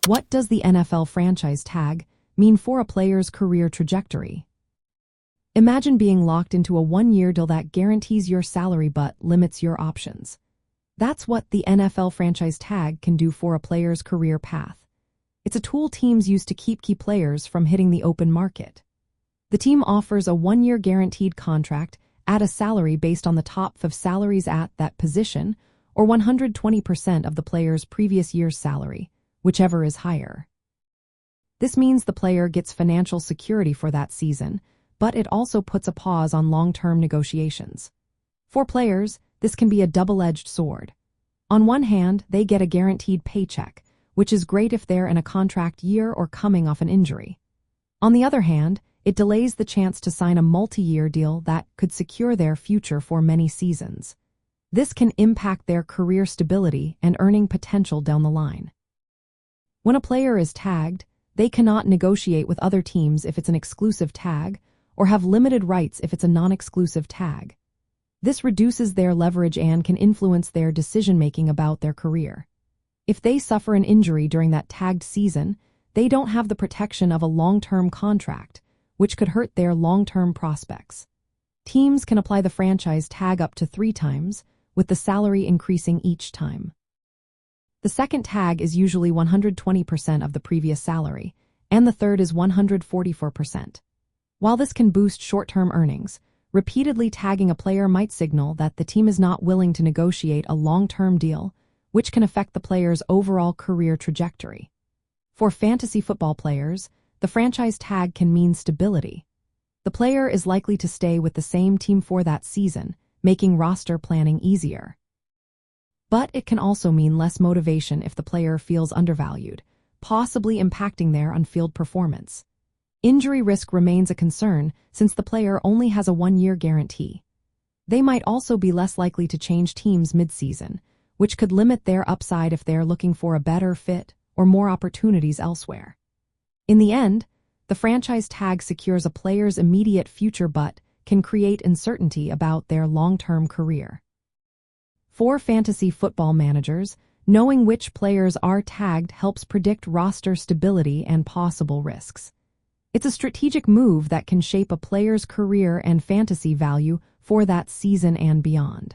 What does the NFL franchise tag mean for a player's career trajectory? Imagine being locked into a one-year deal that guarantees your salary but limits your options. That's what the NFL franchise tag can do for a player's career path. It's a tool teams use to keep key players from hitting the open market. The team offers a one-year guaranteed contract at a salary based on the top 5 salaries at that position, or 120% of the player's previous year's salary, whichever is higher. This means the player gets financial security for that season, but it also puts a pause on long-term negotiations. For players, this can be a double-edged sword. On one hand, they get a guaranteed paycheck, which is great if they're in a contract year or coming off an injury. On the other hand, it delays the chance to sign a multi-year deal that could secure their future for many seasons. This can impact their career stability and earning potential down the line. When a player is tagged, they cannot negotiate with other teams if it's an exclusive tag, or have limited rights if it's a non-exclusive tag. This reduces their leverage and can influence their decision-making about their career. If they suffer an injury during that tagged season, they don't have the protection of a long-term contract, which could hurt their long-term prospects. Teams can apply the franchise tag up to 3 times, with the salary increasing each time. The second tag is usually 120% of the previous salary, and the third is 144%. While this can boost short-term earnings, repeatedly tagging a player might signal that the team is not willing to negotiate a long-term deal, which can affect the player's overall career trajectory. For fantasy football players, the franchise tag can mean stability. The player is likely to stay with the same team for that season, making roster planning easier. But it can also mean less motivation if the player feels undervalued, possibly impacting their on-field performance. Injury risk remains a concern since the player only has a one-year guarantee. They might also be less likely to change teams mid-season, which could limit their upside if they're looking for a better fit or more opportunities elsewhere. In the end, the franchise tag secures a player's immediate future but can create uncertainty about their long-term career. For fantasy football managers, knowing which players are tagged helps predict roster stability and possible risks. It's a strategic move that can shape a player's career and fantasy value for that season and beyond.